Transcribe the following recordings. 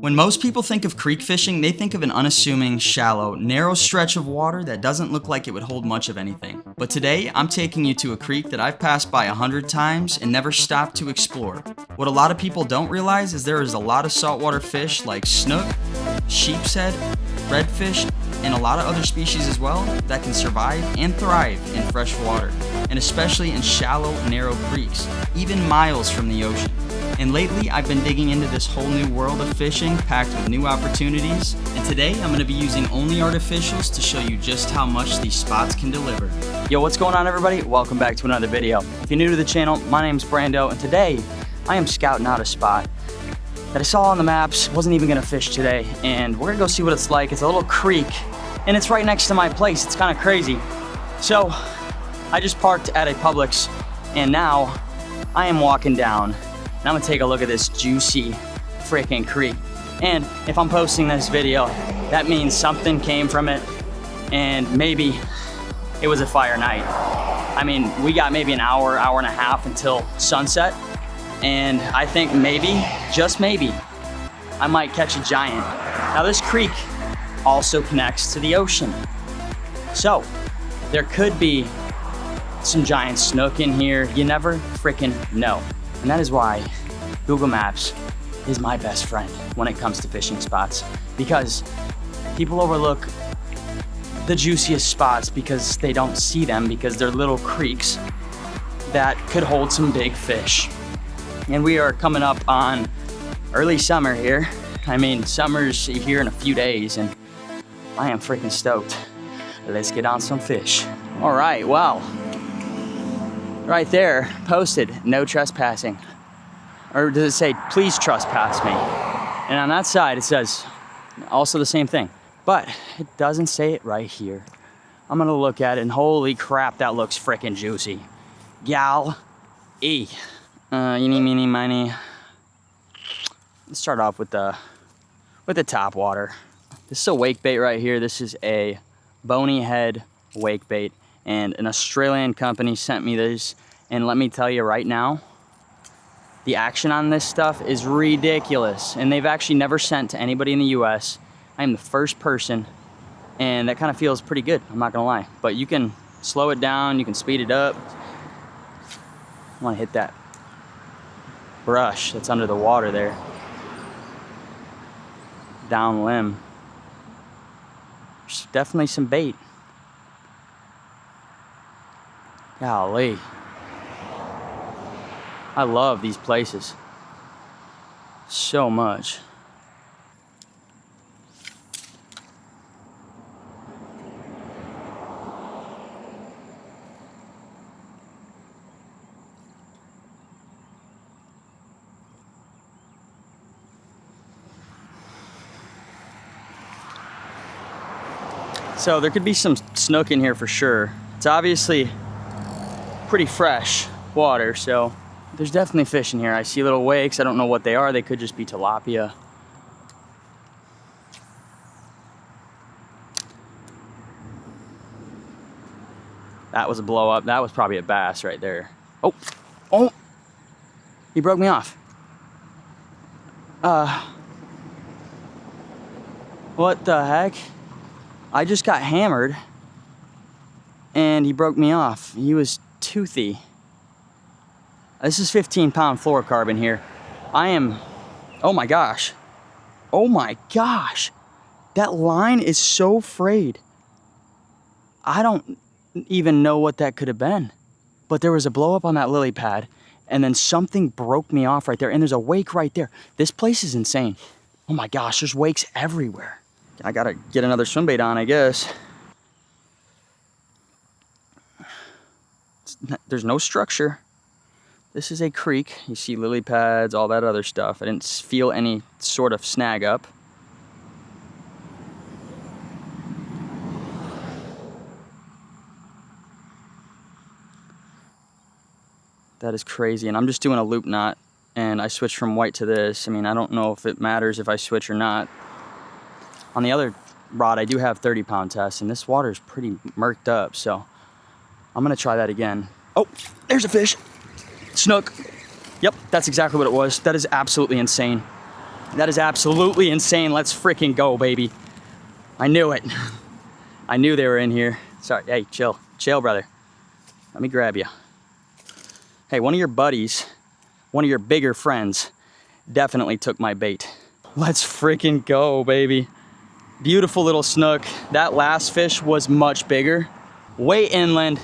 When most people think of creek fishing, they think of an unassuming, shallow, narrow stretch of water that doesn't look like it would hold much of anything. But today, I'm taking you to a creek that I've passed by 100 times and never stopped to explore. What a lot of people don't realize is there is a lot of saltwater fish like snook, sheepshead, redfish, and a lot of other species as well that can survive and thrive in fresh water, and especially in shallow, narrow creeks, even miles from the ocean. And lately, I've been digging into this whole new world of fishing, packed with new opportunities. And today, I'm gonna be using only artificials to show you just how much these spots can deliver. Yo, what's going on, everybody? Welcome back to another video. If you're new to the channel, my name's Brando, and today, I am scouting out a spot that I saw on the maps, wasn't even gonna fish today, and we're gonna go see what it's like. It's a little creek, and it's right next to my place. It's kind of crazy. So, I just parked at a Publix, and now, I am walking down. And I'm gonna take a look at this juicy freaking creek. And if I'm posting this video, that means something came from it, and maybe it was a fire night. I mean, we got maybe an hour, hour and a half until sunset, and I think maybe, just maybe, I might catch a giant. Now this creek also connects to the ocean. So, there could be some giant snook in here. You never freaking know. And that is why Google Maps is my best friend when it comes to fishing spots, because people overlook the juiciest spots because they don't see them, because they're little creeks that could hold some big fish. And we are coming up on early summer here. I mean, summer's here in a few days, and I am freaking stoked. Let's get on some fish. All right, well, right there, posted, no trespassing. Or does it say, please trespass me? And on that side, it says also the same thing. But it doesn't say it right here. I'm gonna look at it, and holy crap, that looks frickin' juicy. Eeny, meeny, miny. Let's start off with the top water. This is a wake bait right here. This is a bony head wake bait. And an Australian company sent me this, and let me tell you right now, the action on this stuff is ridiculous, and they've actually never sent to anybody in the US. I am the first person, and that kind of feels pretty good, I'm not gonna lie. But you can slow it down, you can speed it up. I wanna hit that brush that's under the water there. Down limb. There's definitely some bait. Golly. I love these places so much. So there could be some snook in here for sure. It's obviously pretty fresh water, so there's definitely fish in here. I see little wakes. I don't know what they are. They could just be tilapia. That was a blow up. That was probably a bass right there. Oh, he broke me off. What the heck? I just got hammered and he broke me off. He was toothy. This is 15-pound fluorocarbon here. Oh my gosh. Oh my gosh. That line is so frayed. I don't even know what that could have been. But there was a blow up on that lily pad, and then something broke me off right there, and there's a wake right there. This place is insane. Oh my gosh, there's wakes everywhere. I gotta get another swim bait on, I guess. There's no structure. This is a creek. You see lily pads, all that other stuff. I didn't feel any sort of snag up. That is crazy. And I'm just doing a loop knot, and I switched from white to this. I mean, I don't know if it matters if I switch or not. On the other rod, I do have 30-pound tests, and this water is pretty murked up, so I'm gonna try that again. Oh, there's a fish. Snook. Yep, that's exactly what it was. That is absolutely insane. That is absolutely insane. Let's freaking go, baby. I knew it. I knew they were in here. Sorry, hey, chill. Chill, brother. Let me grab you. Hey, one of your buddies, one of your bigger friends, definitely took my bait. Let's freaking go, baby. Beautiful little snook. That last fish was much bigger. Way inland.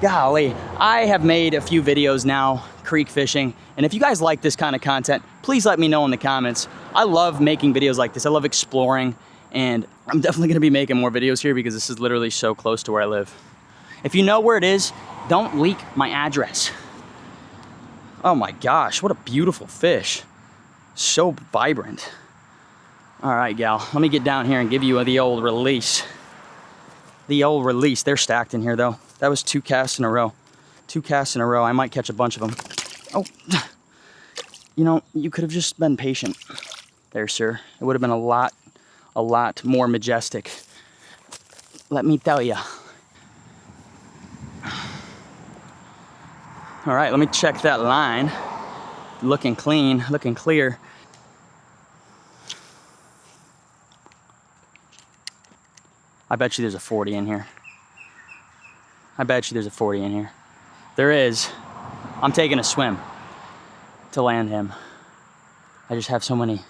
Golly, I have made a few videos now, creek fishing, and if you guys like this kind of content, please let me know in the comments. I love making videos like this. I love exploring, and I'm definitely gonna be making more videos here because this is literally so close to where I live. If you know where it is, don't leak my address. Oh my gosh, what a beautiful fish. So vibrant. All right, gal, let me get down here and give you the old release. The old release. They're stacked in here though. That was 2 casts in a row. 2 casts in a row. I might catch a bunch of them. Oh, you know, you could have just been patient there, sir. It would have been a lot more majestic. Let me tell you. All right, let me check that line. Looking clean, looking clear. I bet you there's a 40 in here. I bet you there's a 40 in here. There is. I'm taking a swim to land him. I just have so many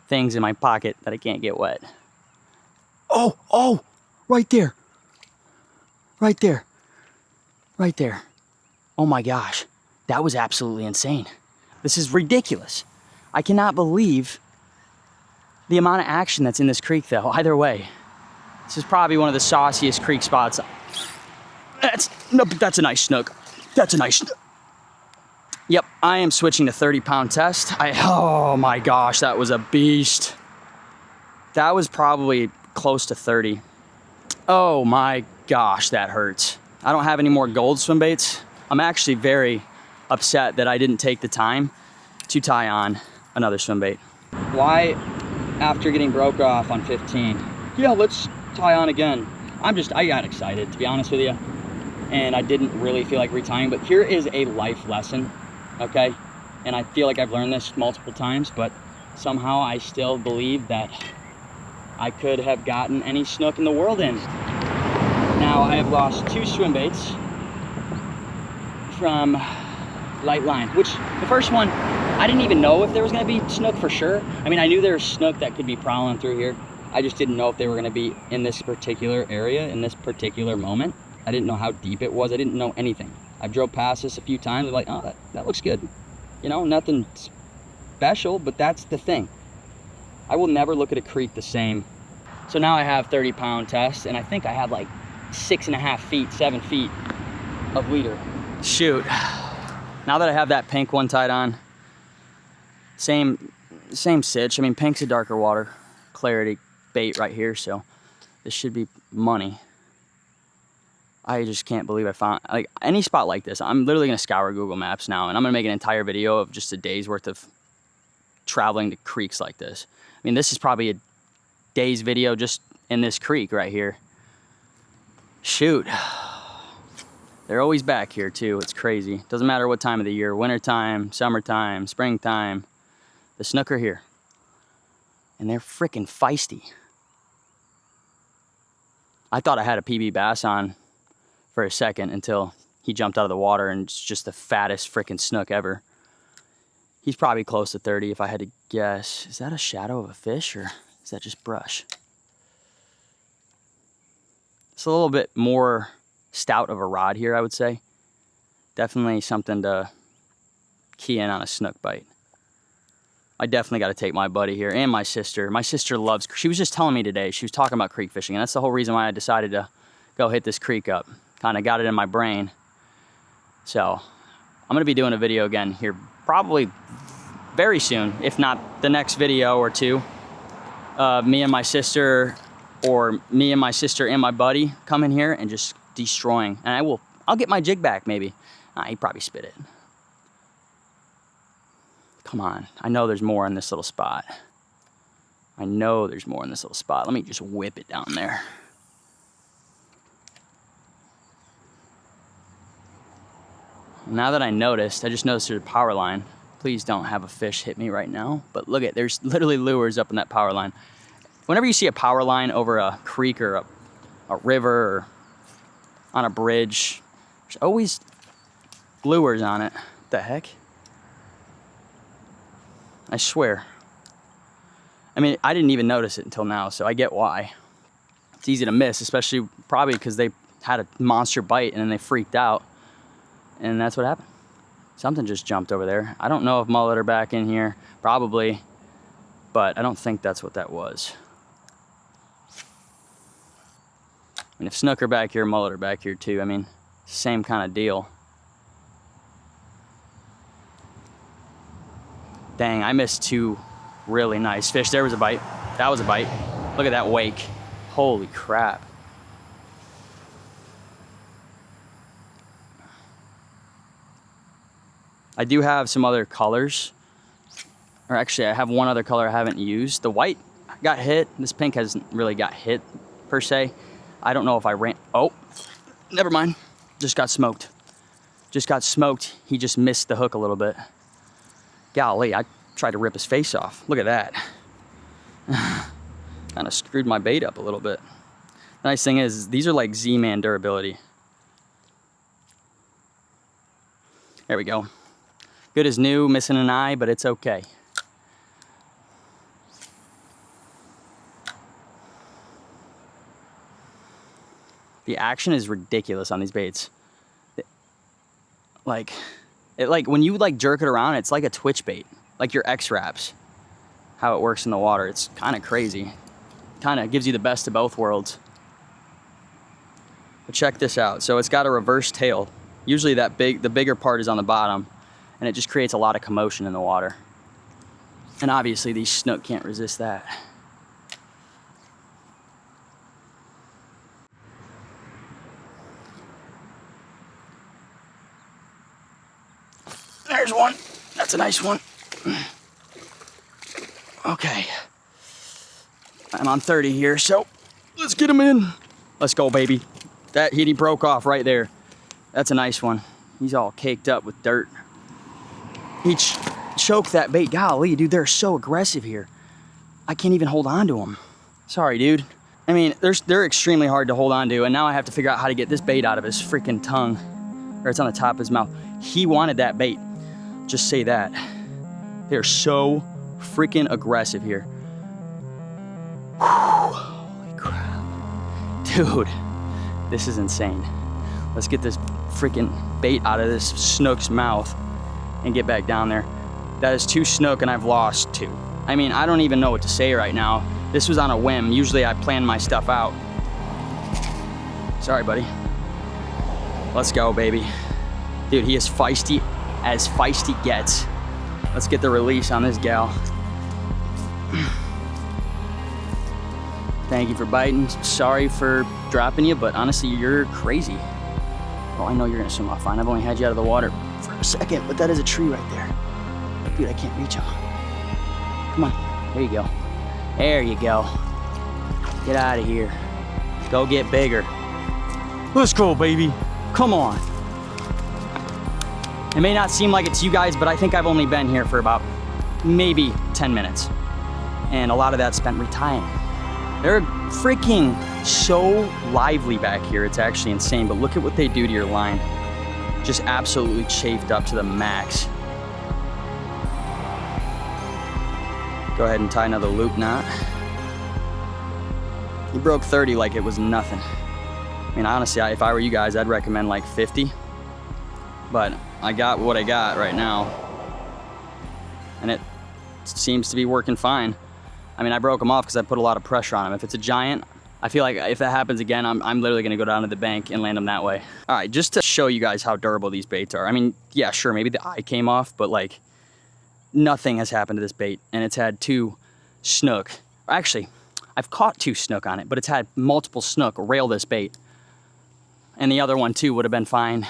things in my pocket that I can't get wet. Oh, right there. Right there. Right there. Oh my gosh, that was absolutely insane. This is ridiculous. I cannot believe the amount of action that's in this creek though, either way. This is probably one of the sauciest creek spots. That's a nice snook. That's a nice snook. Yep, I am switching to 30-pound test. Oh my gosh, that was a beast. That was probably close to 30. Oh my gosh, that hurts. I don't have any more gold swim baits. I'm actually very upset that I didn't take the time to tie on another swim bait. Why, after getting broke off on 15, yeah, let's tie on again. I got excited, to be honest with you, and I didn't really feel like retying, but here is a life lesson, okay? And I feel like I've learned this multiple times, but somehow I still believe that I could have gotten any snook in the world in. Now, I have lost 2 swim baits from light line, which the first one, I didn't even know if there was gonna be snook for sure. I mean, I knew there was snook that could be prowling through here. I just didn't know if they were gonna be in this particular area, in this particular moment. I didn't know how deep it was. I didn't know anything. I've drove past this a few times. I'm like, oh, that looks good. You know, nothing special, but that's the thing. I will never look at a creek the same. So now I have 30-pound test, and I think I have like 6.5 feet, 7 feet of leader. Shoot. Now that I have that pink one tied on, same sitch. I mean, pink's a darker water clarity bait right here, so this should be money. I just can't believe I found, like, any spot like this. I'm literally gonna scour Google Maps now, and I'm gonna make an entire video of just a day's worth of traveling to creeks like this. I mean, this is probably a day's video just in this creek right here. Shoot. They're always back here too. It's crazy. Doesn't matter what time of the year, wintertime, summertime, springtime, the snook are here. And they're freaking feisty. I thought I had a PB bass on for a second until he jumped out of the water, and it's just the fattest freaking snook ever. He's probably close to 30 if I had to guess. Is that a shadow of a fish, or is that just brush? It's a little bit more stout of a rod here, I would say. Definitely something to key in on a snook bite. I definitely got to take my buddy here, and my sister. My sister loves, she was just telling me today, she was talking about creek fishing, and that's the whole reason why I decided to go hit this creek up. Kind of got it in my brain. So I'm going to be doing a video again here probably very soon, if not the next video or two. Me and my sister, or me and my sister and my buddy come in here and just destroying. And I'll get my jig back maybe. He probably spit it. Come on, I know there's more in this little spot. I know there's more in this little spot. Let me just whip it down there. Now that I just noticed there's a power line Please don't have a fish hit me right now. But look at, there's literally lures up in that power line. Whenever you see a power line over a creek or a river or on a bridge, there's always lures on it. What the heck? I swear. I mean, I didn't even notice it until now, so I get why. It's easy to miss, especially probably because they had a monster bite and then they freaked out. And that's what happened. Something just jumped over there. I don't know if mullet are back in here. Probably. But I don't think that's what that was. And if snook are back here, mullet are back here too. I mean, same kind of deal. Dang, I missed two really nice fish. There was a bite. That was a bite. Look at that wake. Holy crap. I do have some other colors. Or actually, I have one other color I haven't used. The white got hit. This pink hasn't really got hit, per se. I don't know if I ran... Oh, never mind. Just got smoked. Just got smoked. He just missed the hook a little bit. Golly, I tried to rip his face off. Look at that. Kind of screwed my bait up a little bit. The nice thing is, these are like Z-Man durability. There we go. Good as new, missing an eye, but it's okay. The action is ridiculous on these baits. Like when you like jerk it around, it's like a twitch bait, like your X-Wraps. How it works in the water, it's kind of crazy. Kind of gives you the best of both worlds. But check this out. So it's got a reverse tail. Usually the bigger part is on the bottom, and it just creates a lot of commotion in the water. And obviously these snook can't resist that. There's one. That's a nice one. Okay. I'm on 30 here, so let's get him in. Let's go, baby. That he broke off right there. That's a nice one. He's all caked up with dirt. He choked that bait. Golly, dude, they're so aggressive here. I can't even hold on to them. Sorry, dude. I mean, they're extremely hard to hold on to, and now I have to figure out how to get this bait out of his freaking tongue. Or it's on the top of his mouth. He wanted that bait. Just say that. They're so freaking aggressive here. Whew, holy crap. Dude, this is insane. Let's get this freaking bait out of this snook's mouth and get back down there. That is 2 snook and I've lost 2. I mean, I don't even know what to say right now. This was on a whim. Usually I plan my stuff out. Sorry, buddy. Let's go, baby. Dude, he is feisty as feisty gets. Let's get the release on this gal. Thank you for biting. Sorry for dropping you, but honestly, you're crazy. Oh, I know you're gonna swim off fine. I've only had you out of the water for a second, but that is a tree right there. Dude, I can't reach him. Come on, there you go. There you go. Get out of here. Go get bigger. Let's go, baby. Come on. It may not seem like it's you guys, but I think I've only been here for about maybe 10 minutes. And a lot of that spent retying. They're freaking so lively back here. It's actually insane, but look at what they do to your line. Just absolutely chafed up to the max. Go ahead and tie another loop knot. He broke 30 like it was nothing. I mean, honestly, if I were you guys, I'd recommend like 50. But I got what I got right now. And it seems to be working fine. I mean, I broke him off because I put a lot of pressure on him. If it's a giant, I feel like if that happens again, I'm literally gonna go down to the bank and land him that way. All right, just to show you guys how durable these baits are. I mean, yeah, sure, maybe the eye came off, but like nothing has happened to this bait. And it's had 2 snook. Actually, I've caught 2 snook on it, but it's had multiple snook rail this bait. And the other one too would have been fine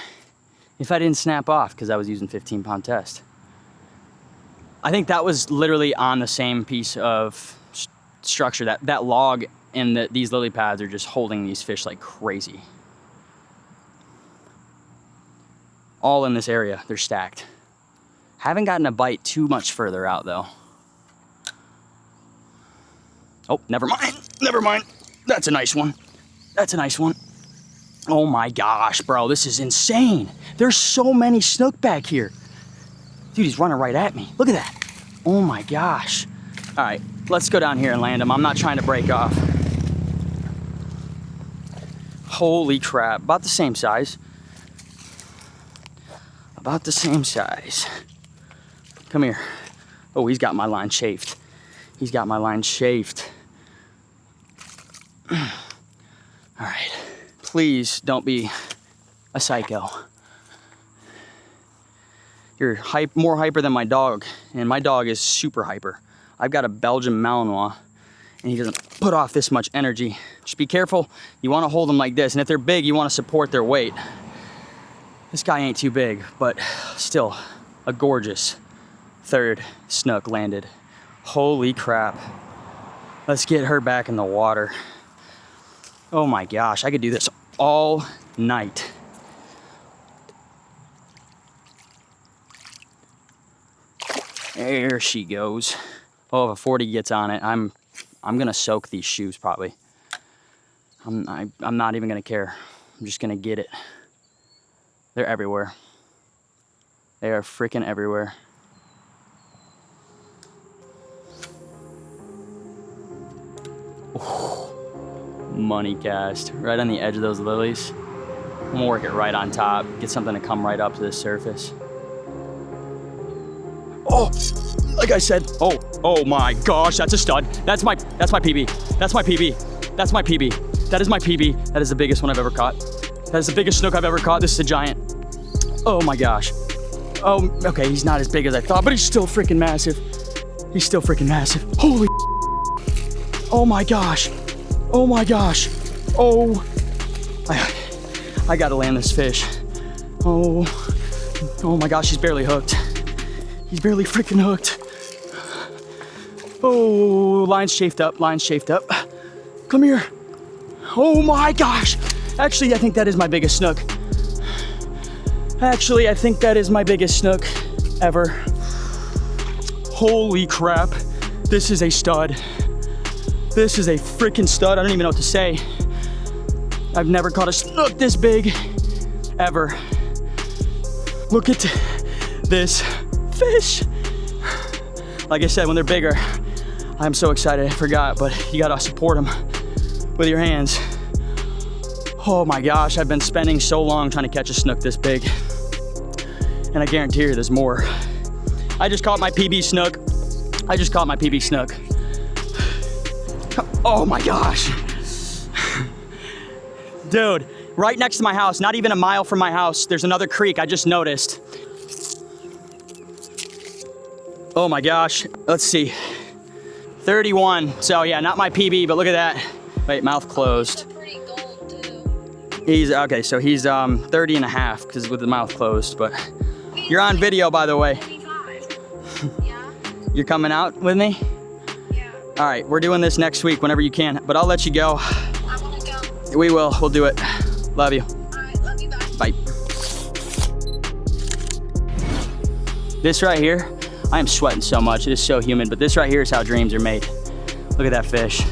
if I didn't snap off because I was using 15-pound test. I think that was literally on the same piece of structure. That log and these lily pads are just holding these fish like crazy. All in this area, they're stacked. Haven't gotten a bite too much further out though. Oh, never mind. Never mind. That's a nice one. That's a nice one. Oh my gosh, bro, this is insane. There's so many snook back here. Dude, he's running right at me. Look at that. Oh my gosh. All right, let's go down here and land him. I'm not trying to break off. Holy crap, about the same size. About the same size. Come here. Oh, he's got my line chafed. He's got my line chafed. All right, please don't be a psycho. You're more hyper than my dog, and my dog is super hyper. I've got a Belgian Malinois, and he doesn't put off this much energy. Just be careful. You want to hold them like this, and if they're big, you want to support their weight. This guy ain't too big, but still a gorgeous third snook landed. Holy crap. Let's get her back in the water. Oh my gosh, I could do this all night. There she goes. Oh, if a 40 gets on it, I'm gonna soak these shoes probably. I'm not even gonna care. I'm just gonna get it. They're everywhere. They are freaking everywhere. Oh, money cast. Right on the edge of those lilies. I'm gonna work it right on top. Get something to come right up to the surface. Oh, like I said, oh my gosh, that's a stud. That's my PB. That's my PB. That's my PB. That is my PB. That is the biggest one I've ever caught. That is the biggest snook I've ever caught. This is a giant. Oh my gosh. Oh, okay, he's not as big as I thought, but he's still freaking massive. He's still freaking massive. Holy. Oh my gosh. Oh my gosh. Oh. I gotta land this fish. Oh my gosh, he's barely hooked. He's barely freaking hooked. Oh, line's chafed up, line's chafed up. Come here. Oh my gosh. Actually, I think that is my biggest snook. Actually, I think that is my biggest snook ever. Holy crap. This is a stud. This is a freaking stud. I don't even know what to say. I've never caught a snook this big, ever. Look at this fish. Like I said, when they're bigger, I'm so excited, I forgot, but you gotta support them with your hands. Oh my gosh, I've been spending so long trying to catch a snook this big. And I guarantee you there's more. I just caught my PB snook. I just caught my PB snook. Oh my gosh. Dude, right next to my house, not even a mile from my house, there's another creek I just noticed. Oh my gosh, let's see. 31, so yeah, not my PB, but look at that. Wait, mouth closed. Pretty gold too. He's, okay, so he's 30 and a half, because with the mouth closed, but you're on video, by the way. 25. Yeah? You're coming out with me? Yeah. All right, we're doing this next week, whenever you can, but I'll let you go. I wanna go. We will, we'll do it. Love you. All right, love you, bye. Bye. This right here, I am sweating so much. It is so humid, but this right here is how dreams are made. Look at that fish.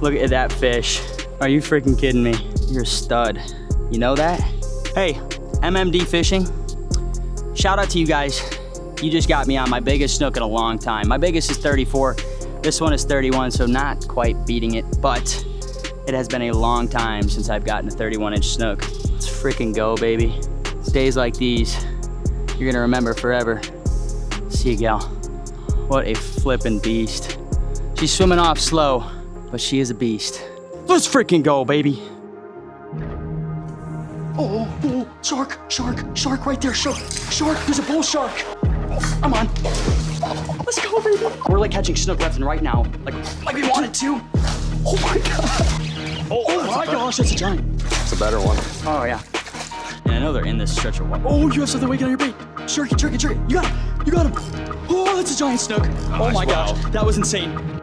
Look at that fish. Are you freaking kidding me? You're a stud. You know that? Hey, MMD Fishing, shout out to you guys. You just got me on my biggest snook in a long time. My biggest is 34. This one is 31, so not quite beating it, but it has been a long time since I've gotten a 31-inch snook. Let's freaking go, baby. It's days like these you're gonna remember forever. Seagull. What a flippin' beast. She's swimming off slow, but she is a beast. Let's freaking go, baby. Oh, shark right there, shark, there's a bull shark. Oh, I'm on. Let's go, baby. We're like catching snook left and right now, like we wanted to. Oh my God. Oh my gosh, that's a giant. It's a better one. Oh yeah. And I know they're in this stretch of water. Oh, you have something waiting on your bait. Sharky. You got him. Oh, that's a giant snook. Oh my gosh, that was insane.